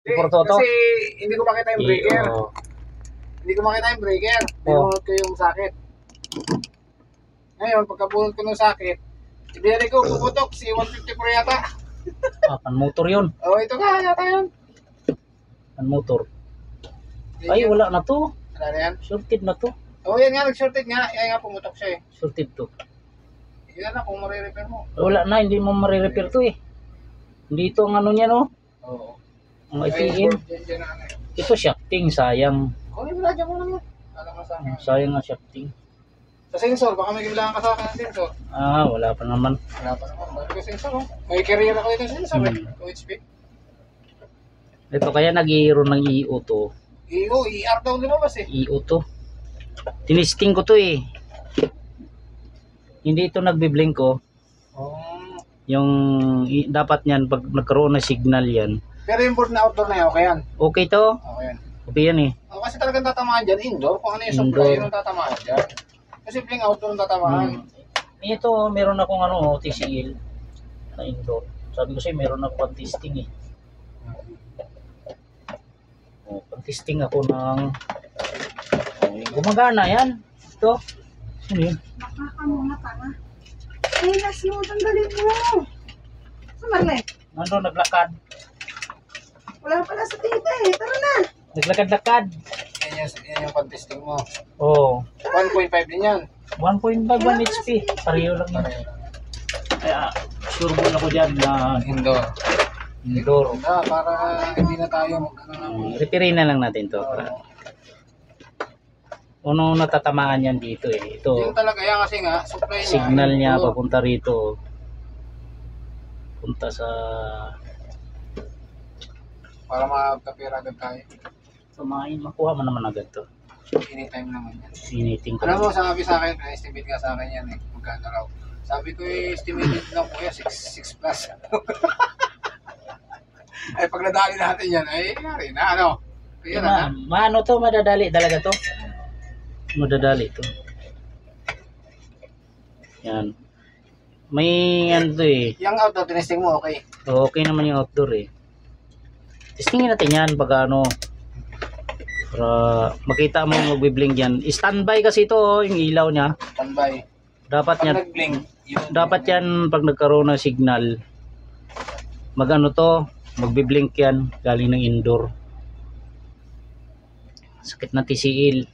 Kasi hindi ko makita yung breaker. Hindi ko makita yung breaker. Binunod ko yung sakit. Ngayon, pagkabunod ko ng sakit, ibigay ko, puputok, si 154 yata. Pan-motor yun. Ito ka, yata yun. Pan-motor. Ay, wala na to. Wala na yan? Shorted na to. Yan nga, nag-shorted nga. Yan nga, pumutok siya eh. Shorted to. Yan na, kung marirepair mo. Wala na, hindi mo marirepair to eh. Hindi ito ang ano niya, no? Oo. Ang IPM. Ito shafting, sayang. Kunin mo na, dyan mo naman. Alam mo sa akin. Sayang nga shafting. Sa sensor, baka may kailangan ka sa akin ng sensor. Wala pa naman. Wala pa naman. Balik ko sensor, oh. May carrier ako dito sensor, 2 HP. Ito kaya nag-i-hero ng EO to. ER daw lumabas eh. EO to. Tinisting ko to eh. Hindi ito nagbi-blink ko. Yung dapat niyan pag nagkaroon ng signal yan. Pero yung board na outdoor na yan, okay yan? Okay to? Okay yan. Okay yan eh. Kasi talagang tatamaan dyan, indoor. Kung ano yung supply, yun ang tatamaan dyan. Kasi simpleng outdoor ang tatamaan. Ito, meron akong TCL na indoor. Sabi ko sa'yo, meron akong testing eh. Pag-testing ako ng gumagana yan. Ito. Ano yun? Nakakamuna ka na. Naslo, tanggalin mo. Sumarle. Nandun, naglakad. Wala pala sa tita eh. Tara na. Naglakad-lakad. Yan yung pag-testing mo. Oo. 1.5 din yan. 1.5 HP. Pareho lang yan. Kaya, sure mo ako dyan na Indoor. indoor. Para hindi na tayo Repairin na lang natin to. Unang natatamaan yan dito eh. Ito. Yung talaga yan kasi nga, supply niya. Signal niya papunta rito. Punta sa para makapira agad tayo. Sumain, makuha mo naman agad to. Anytime naman yan. Initing ko. Alam mo, sabi sa akin, estimate nga sa akin yan eh. Magkano raw. Sabi ko estimated lang po yan, 6 plus. Ay pag nadali natin yan, ay yari na, ano? Kaya na. Maano to, madadali talaga to. Madadali to. Yan. May ano to eh. Yung outdoor tinesting mo, okay? Okay naman yung outdoor eh. Testingin natin yan pag ano. Para makita mo yung magbiblink yan. Standby kasi ito oh, yung ilaw niya. Standby. Dapat Pag yan. nag-blink, Dapat yan pag nagkaroon ng signal. Magano to, magbiblink yan galing ng indoor. Sakit na TCL.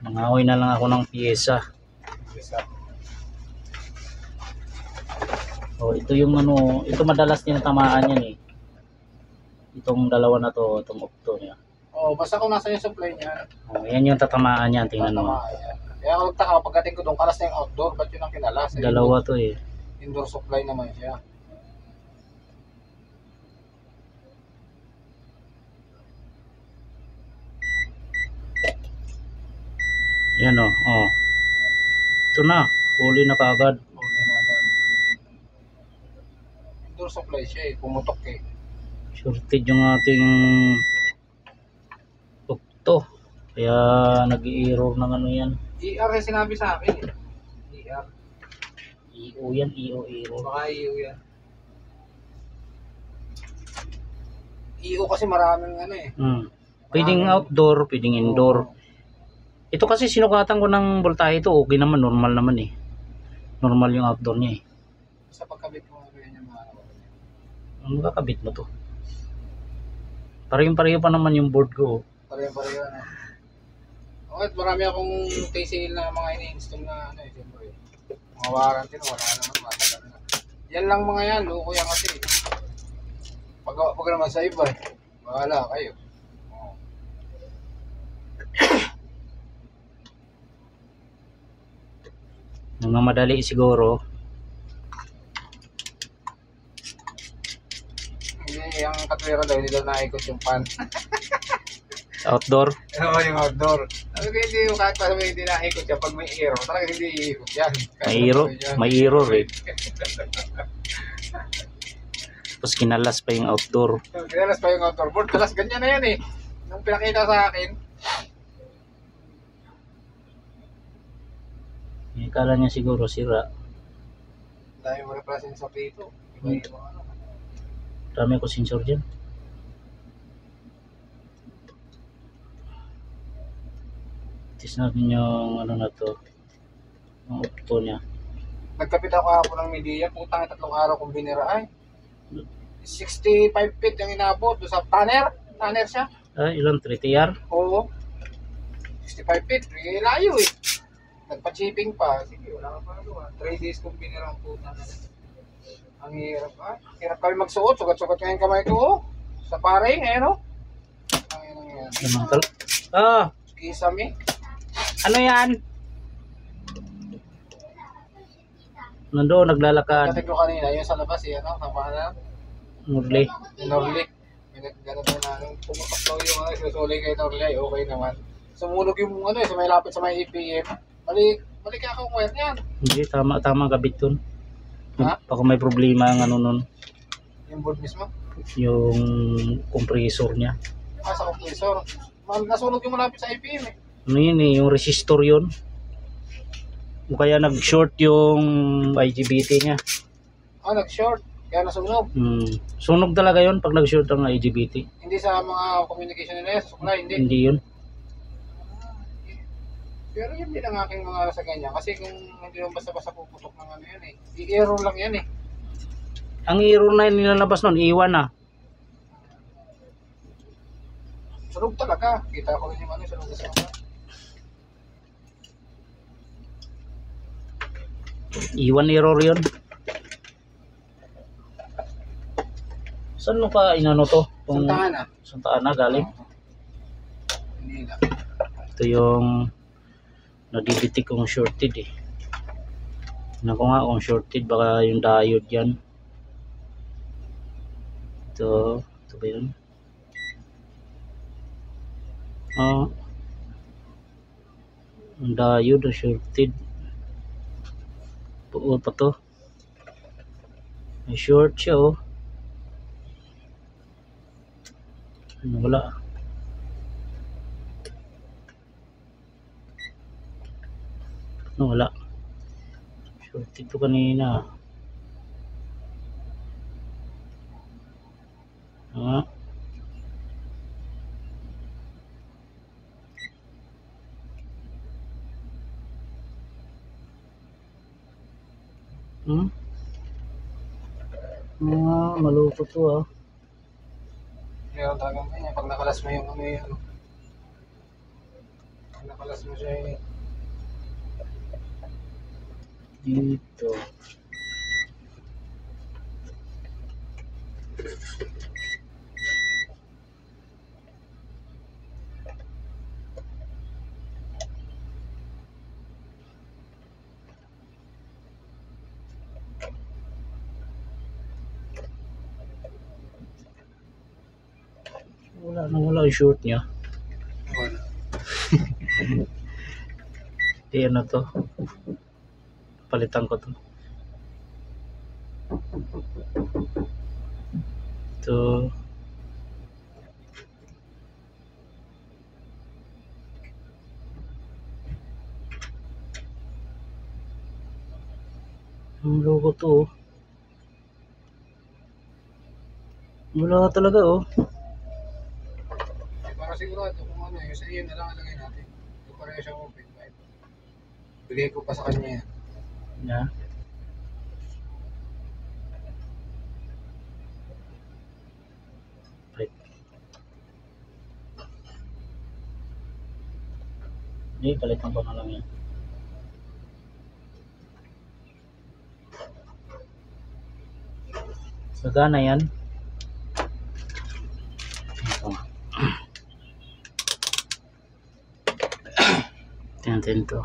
Mangahoy na lang ako ng piyesa. Oh, ito yung ano, ito madalas din tamaan yan eh. Itong dalawa na to, itong octo niya. Basta kung nasa yung supply niya. Yan yung tatamaan niya, tingnan mo. Kaya ako nagtaka, pagdating ko doon, kalas na yung outdoor, ba't yun ang kinalas? Dalawa to eh. Indoor supply naman siya. Yan o. Ito na. Huli na kaagad. Indoor supply siya eh. Pumutok eh. Shorted yung ating tukto. Kaya nag-i-error ng ano yan. ER yung sinabi sa akin eh. ER. EO yan. EO error. Baka EO yan. EO kasi maraming ano eh. Pwedeng outdoor, pwedeng indoor. Ito kasi sinukatan ko ng voltahe ito, okay naman, normal naman eh. Normal yung outdoor niya eh. Sa pagkabit mo yan yung mga Ano kakabit mo to? Pareho pa naman yung board ko. pareho ano. Okay, marami akong TCL na mga ini-install na ano eh, siyempre. Mga warranty na wala naman, matagal na. Yan lang mga yan, loko yan kasi. Pag naman sa iba eh, bahala kayo. Nang madali siguro. Hindi, yung katwira daw, hindi daw naikot yung pan. Outdoor. Oo, yung outdoor. Sabi ko hindi, kahit pa hindi naikot yan, pag may error, talaga hindi iikot yan. May error eh. Tapos kinalas pa yung outdoor. Kinalas pa yung outdoor board, kalas ganyan na yan eh. Nung pinakita sa akin. Kala niya siguro sira. Dahil mo represent sa pito. Iba-iba ano. Dami ko sensor dyan. Test natin yung ano na to. Yung opto niya. Nagkapit ako kahapon ng media, putang 3 araw kong binira ay. 65 feet yung inabot doon sa tanner. Tanner siya. Ilan? 3TR? Oo. 65 feet. Layo eh. Nagpa-chipping pa. Sige, wala ka pa nagawa. 3 days kong binira ang putang. Ang hirap ah. Hirap kami magsuot. Sugat-sugat nga yung kamay ko. Oh. Sa paring eh no. Ang yan. Kisame. Ano yan? Nandoon, naglalakad. Dating ko kanina, yung sa labas eh, ano, kapahanan. Murli. Yung Norley. May nagganap na nung pumutok daw yung ano, susuli kay Norley, ay okay naman. Sumunog yung ano eh, sa may lapit sa may APM. Balik ako ng wire niyan. Hindi, tama kabit dun. Ha? Baka may problema ang ano nun. Yung board mismo. Yung compressor niya. Sa compressor. Nasunog yung malapit sa APM eh. Ano yun eh, yung resistor yun. O kaya nag-short yung IGBT niya. Nag-short. Kaya nasunog. Sunog talaga yun pag nag-short ang IGBT. Hindi sa mga communication nila, sa supply, hindi. Hindi yun. Pero yun din ang aking mga sa ganyan. Kasi kung hindi mo basta-basta puputok ng ano yan eh. I-error lang yan eh. Ang error na yun nilalabas nun, iwan na. Sunog talaga. Kita ko rin yung ano, sunog sa mga. Iwan error yun. Saan mo pa inano to? Santahan ah. Santa Ana galing. Hindi na. Ito yung nadidetect kong shorted eh. Tignan ko nga kung shorted, baka yung diode yan. Ito ba yun? Ang diode na shorted. Buo pa to. May short siya oh. Wala. Wala. Shorted to kanina. Maloko to ah. Meron talagang kanya. Pag nakalas mo yung ano yun. Pag nakalas mo siya eh. Dito. Wala yung short niya. Wala. Ano to? Palitan ko to. Ito. Ang logo to oh. Wala talaga oh. Para sigurado kung ano yung sa iyo na lang ilagay natin. Kung pareho siya open. Bigay ko pa sa kanya yan. Yeah. Right. Hindi, palitan ko na lang yan. Sagana yan. Ito. Tingnan to.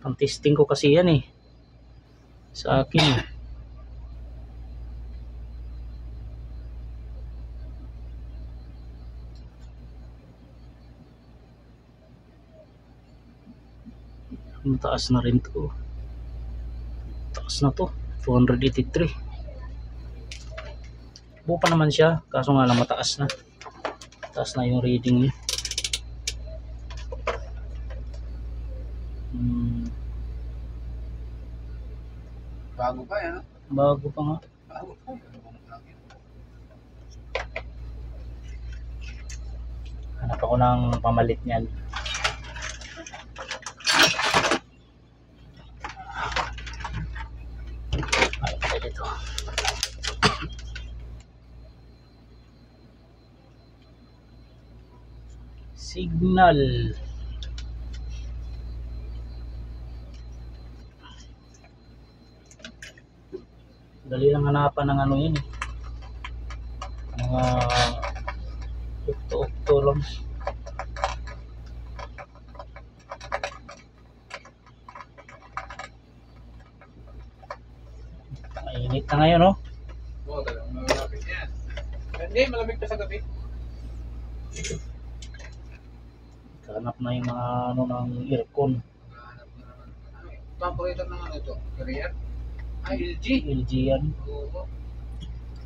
Pang testing ko kasi yan eh. Sa akin eh. Mataas na rin to. Taas na to. 283. Buo pa naman siya. Kaso nga lang mataas na. Taas na yung reading niya. Bago pa yan. Bago pa nga. Bago pa. Hanap ako ng pamalit niyan. Ay, pwede ito. Signal. Dali lang hanapan ng ano yun eh. Mga ukto-ukto lang. Mainit na ngayon, no? Oo, talagang malapit yan. Hindi, malamig pa sa gabi. Hanap na yung mga ano ng aircon. Hanap na naman. Evaporator ng ano ito? Korean? LG. LG yan. Oo.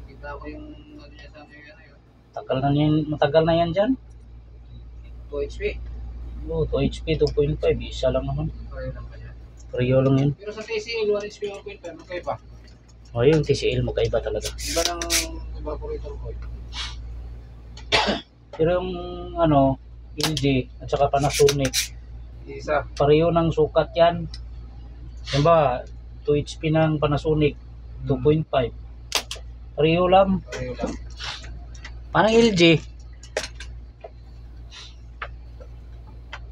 Kita ko yung ano niya sa mga ano yun. Tagal na yan, matagal na yan dyan. 2 HP. Oh, 2 HP, 2.5. Isa lang naman. Korean lang ba yan? Pareho lang yun. Pero sa TCL, 1 HP 1.5. Magkaiba. O yung TCL mo kaiba talaga. Iba ng evaporator ko. Pero yung ano, LG at saka Panasonic, Isa. pareho ng sukat yan. Diba, 2 HP ng Panasonic, 2.5. Pareho lang. Pareho lang. Parang LG.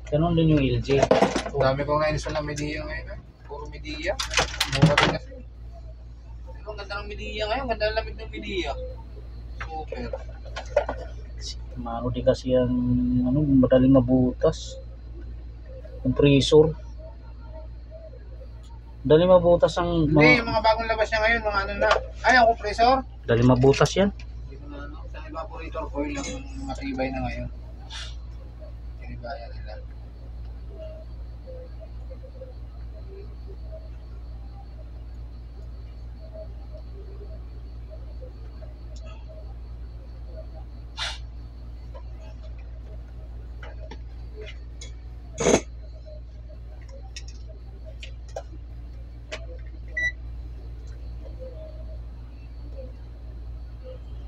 Ganon din yung LG. Ang dami kong na-install ng media ngayon. Puro media. Mura din kasi. Pero ang ganda ng media ngayon. Ganda ng lamig ng media. Super. Mano din kasi ang ano, madaling mabutas. Compressor. Dali mabutas ang Hindi, yung mga bagong labas niya ngayon. Mga ano na. Ay, ang compressor. dali mabutas yan. Hindi ko na ano. Sa evaporator coil lang matibay na ngayon. Tinibayan nila.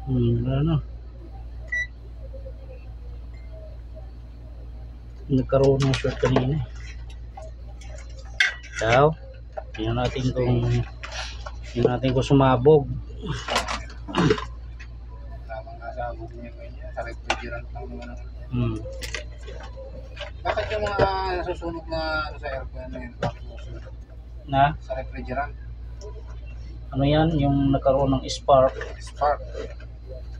Ano? Nagkaroon ng short kanina. Daw. Tingnan natin kung sumabog. Lamang nasa abog niya ngayon. Sa refrigerant lang naman ang Bakit yung mga nasusunog na ano sa aircon na yun? Bakit nasusunog? Na? Sa refrigerant? Ano yan? Yung nagkaroon ng spark. Spark.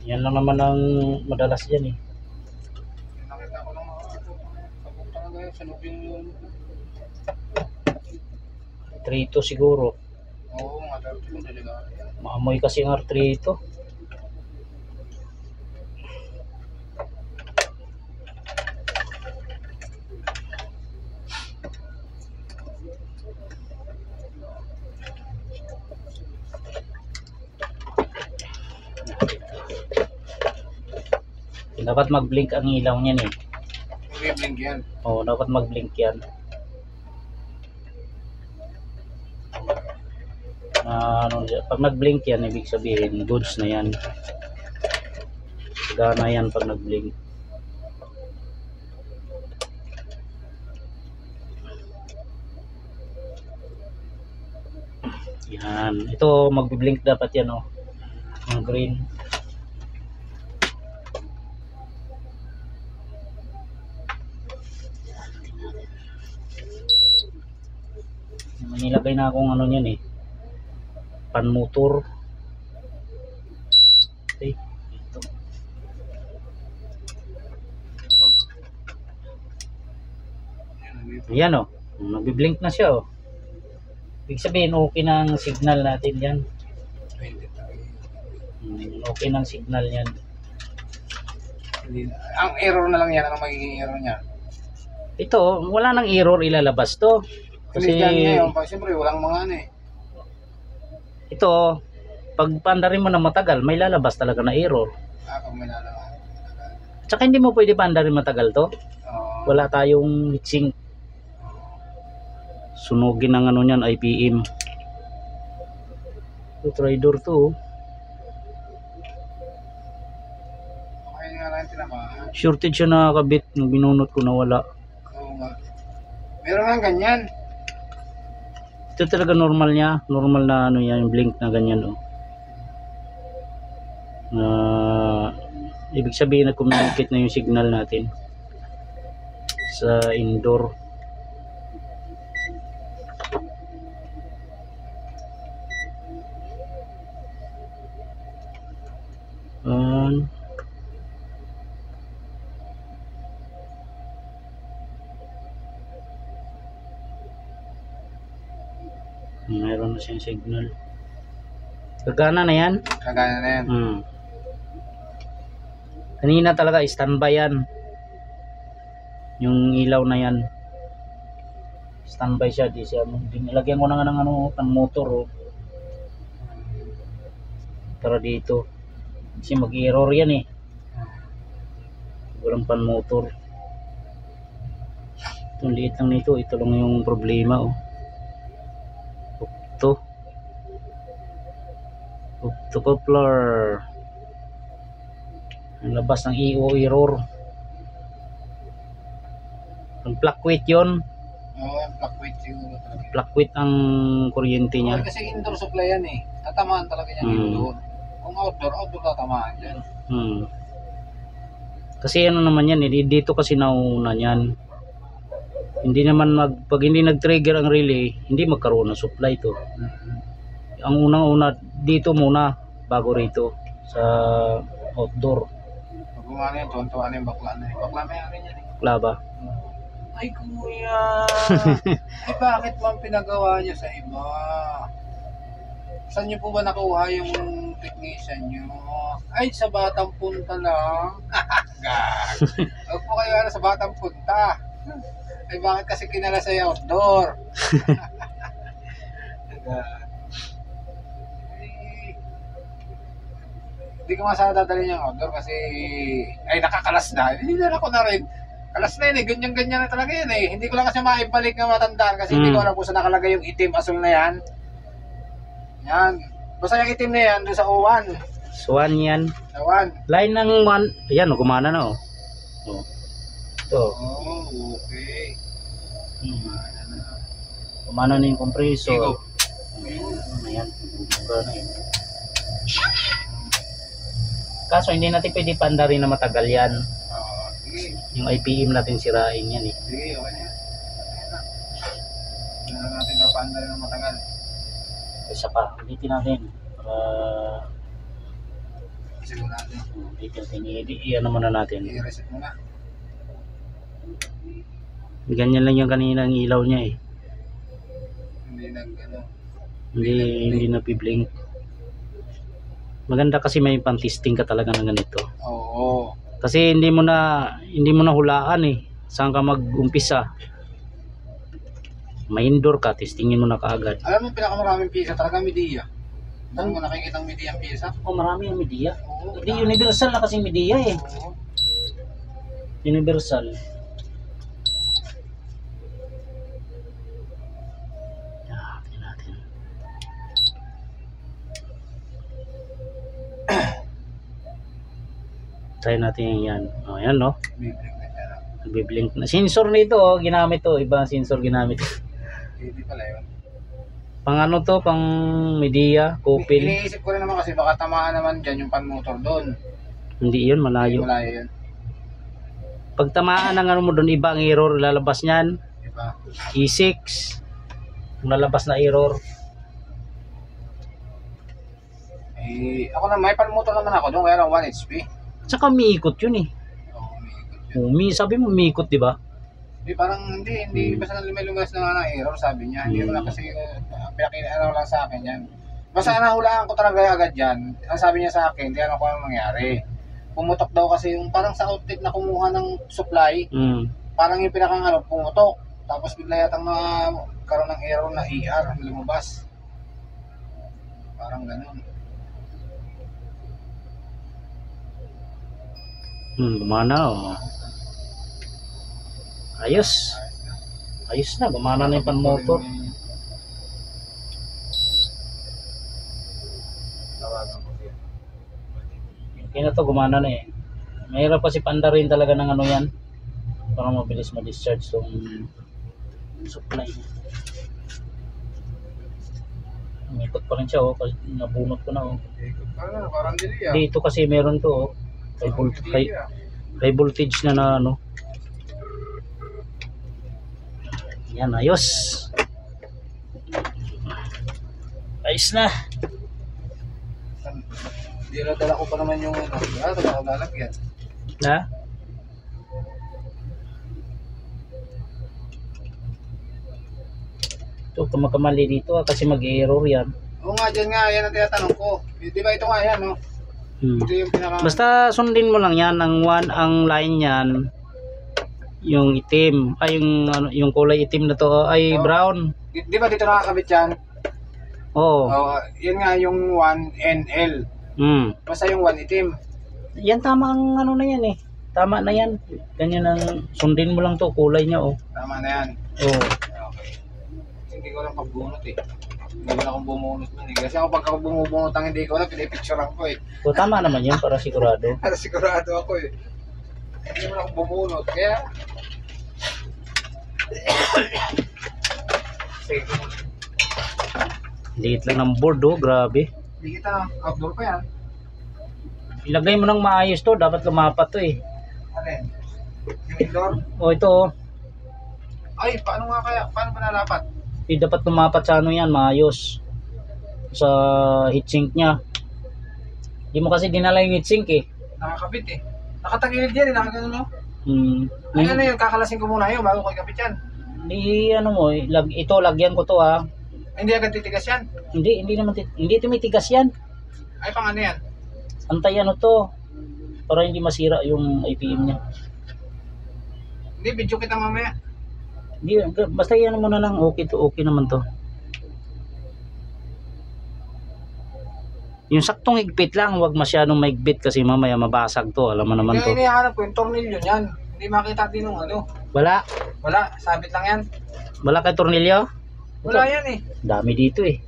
Yan lang naman ang madalas yan eh. Yung nakita ko lang mga sabog talaga yun. Sunog yung... Artrito siguro. Oo, mga dati yung delikado yan. Maamoy kasi ang artrito. Dapat mag-blink ang ilaw niyan eh. May blink yan. Oo, dapat mag-blink yan. Pag nag-blink yan, ibig sabihin, goods na yan. Gana yan pag nag-blink. Yan. Ito, mag-blink dapat yan oh. Ang green. Nilagay na akong ano niyan eh, pan motor. Okay, ito. Yan oh, nagbi-blink na siya oh. Ibig sabihin okay na ang signal natin yan. Okay na ang signal yan. Ang error na lang yan. Anong magiging error niya? Ito, wala nang error ilalabas to. Kasi ngayon, siyempre walang mga ano eh. Ito, pag pandarin mo na matagal, may lalabas talaga na error. Pag may lalaman. Tsaka hindi mo pwede pandarin matagal to. Wala tayong mixing. Sunugin ng ano niyan, IPM. Ito, trader to. Okay nga lang tinamaan. Shortage siya nakakabit. Nung binunot ko nawala. Oo nga. Meron nga ganyan. Ito talaga normal niya. Normal na ano yan. Yung blink na ganyan. Oh. Ibig sabihin na communicate na yung signal natin sa indoor. Mayroon na siyang signal. Gagana na yan. Kagana na yan. Kanina talaga standby yan. Yung ilaw na yan. Standby siya. Di siya. Nilagyan ko na nga ng ano, pang motor. Oh. Para dito. Kasi mag-error yan eh. Walang pan motor. Itong liit lang nito. Ito lang yung problema. Oh. Optocoupler. Ang labas ng EO error. Ang flackweight yun. Oo, flackweight siguro talaga. Flackweight ang kuryente niya. Kasi indoor supply yan eh. Tatamaan talaga yan indoor. Kung outdoor tatamaan yan. Kasi ano naman yan eh. Dito kasi nauna yan. Hindi naman pag hindi nag-trigger ang relay, hindi magkaroon ng supply to. Ang unang-una dito muna bago rito sa outdoor. Pag gumana yan, tuwan-tuwan yung bakla na yun. Bakla may akin yan eh. Bakla ba? Ay kuya! Ay bakit man pinagawa niyo sa iba? Saan niyo po ba nakuha yung technician niyo? Ay sa Batang Punta lang. Gag! Huwag po kayo sa Batang Punta. Ay bakit kasi kinala sa outdoor? Hindi ko masana dadalhin yung outdoor kasi ay nakakalas na. Hindi na ako na rin. Kalas na yun eh. Ganyan-ganyan na talaga yun eh. Hindi ko lang kasi maibalik na matandaan kasi hindi ko alam kung saan nakalagay yung itim asul na yan. Yan. Basta yung itim na yan doon sa O1. Swan yan. Sa 1. Line ng 1. Ayan, gumana na oh. Oh. Ito. Oh, okay. Gumana na yung compressor. Ego. Ayan. Gumana yun. Kaso hindi natin pwede panda rin na matagal yan. Sige. Yung IPM natin sirain yan eh. Sige, okay na yan. Hindi na natin napaanda rin ng matagal. Isa pa, ulitin natin. Para Siguro natin. ulitin natin. I-ano muna natin. I-reset muna. Ganyan lang yung kaninang ilaw niya eh. Hindi nag-ano. Hindi napiblink. Maganda kasi may pan-testing ka talaga ng ganito. Oo. Kasi hindi mo na hulaan eh. Saan ka mag-umpisa? May indoor ka, testingin mo na kaagad. Alam mo pinakamaraming piyesa talaga media. Saan mo nakikita ang media ang piyesa? Oh, marami yung media. Oo. Hindi universal na kasi media eh. Oo. Universal. Tingnan natin. Try natin yan. Oh, yan no. Biblik na siya. Nagbi-blink na. Sensor nito oh, ginamit to. Ibang sensor ginamit. Hindi pala yun. Pang ano to, pang media, kopil. Iniisip ko rin naman kasi baka tamaan naman dyan yung pan-motor doon. Hindi yun, malayo. Malayo yun. Pag tamaan ng ano mo doon, iba ang error, lalabas niyan. Diba? E6. Ang lalabas na error. Eh, ako na may pan-motor naman ako doon, kaya lang 1 HP. Tsaka umiikot yun eh. Oo, umiikot yun. Sabi mo umiikot, di ba? Parang hindi basta may lumas na error sabi niya. Hindi mo na kasi ano lang sa akin yan. Basta nahulaan ko talaga agad yan. Ang sabi niya sa akin, hindi ano ko anong nangyari. Pumutok daw kasi yung parang sa outlet na kumuha ng supply, parang yung pinakang ano, pumutok. Tapos bigla yatang karoon ng error na ER, lumabas. Parang ganun. Gumana oh. Ayos. Ayos na, gumana na yung pan-motor. Okay na to, gumana na eh. Mahirap kasi panda rin talaga ng ano yan. Para mabilis ma-discharge tong supply. Umikot pa rin siya oh, kasi nabunot ko na oh. Parang dili ah. Dito kasi meron to oh. High voltage na ano. Yan, ayos. Ayos na. Dala ko pa naman yung ano. Dala ko lalagyan. Na? Ito, kumakamali dito kasi mag-error yan. Oo nga, dyan nga. Yan ang tinatanong ko. Di ba ito nga yan, no? Ito yung pinaka... Basta sundin mo lang yan. Ang line yan, yung itim. Ay, yung kulay itim na to ay brown. Di ba dito nakakabit yan? Oo. Yan nga yung 1NL. Basta yung 1 itim. Yan tama ang ano na yan eh. Tama na yan. Ganyan ang sundin mo lang to. Kulay niya oh. Tama na yan. Oo. Okay. Hindi ko lang pagbunot eh. Hindi ko na akong bumunot man eh. Kasi ako pagka bumubunot ang hindi ko lang, pinipicturean ko eh. So, tama naman yan para sigurado. Para sigurado ako eh. Hindi mo na akong bumunot. Kaya... Sige. Liit lang ng board oh. Grabe. Hindi kita outdoor pa yan. Ilagay mo nang maayos to. Dapat lumapat to eh. Ano yan? Yung indoor? Oh, ito oh. Ay, paano nga kaya? Paano ba nalapat? Dapat lumapat sa ano yan. Maayos. Sa heatsink niya. Hindi mo kasi dinala yung heatsink eh. Nakakabit eh. Nakatagilid yan eh. Nakagano no? Ay, ano yun? Kakalasin ko muna yun bago ko ikabit yan. Hindi ano mo. Ito lagyan ko to ha. Hindi agad titigas yan. Hindi naman hindi tumitigas yan. Ay, pang ano yan? Antay ano to. Para hindi masira yung IPM niya. Hindi, video kita mamaya. Hindi, basta yan muna lang, okay naman to. Yung saktong higpit lang, huwag masyadong maigpit kasi mamaya mabasag to, alam mo naman to. Hindi, hinahanap ko yung tornilyo niyan. Hindi makita din yung ano. Wala. Wala, sabit lang yan. Wala kay tornilyo? Wala yan eh. Dami dito eh.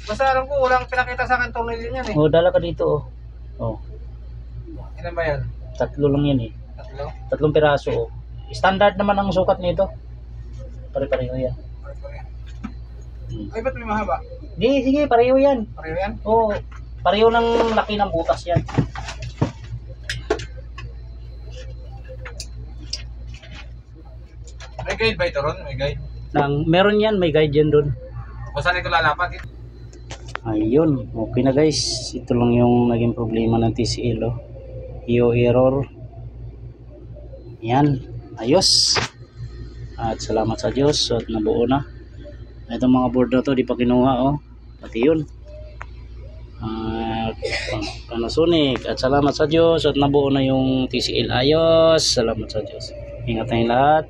Basta alam ko, walang pinakita sa akin tornilyo niyan eh. Oh, dala ka dito oh. Oh, Ilan ba yan? 3 lang yan eh. 3? 3 piraso oh. Standard naman ang sukat nito. Pare-pareho yan. Ay, ba't may mahaba? Di, sige, pareho yan. Pareho yan? Oo, pareho ng laki ng butas yan. May guide ba ito ron? May guide? Meron yan, may guide yan doon. O saan ito lalapat? Ayun, okay na guys. Ito lang yung naging problema ng TCL oh. IO error. Yan, ayos. At salamat sa Diyos at nabuo na. Itong mga board na to di pa kinuha oh. Pati yun. Panasonic. At salamat sa Diyos at nabuo na yung TCL. Ayos. Salamat sa Diyos. Ingat tayong lahat.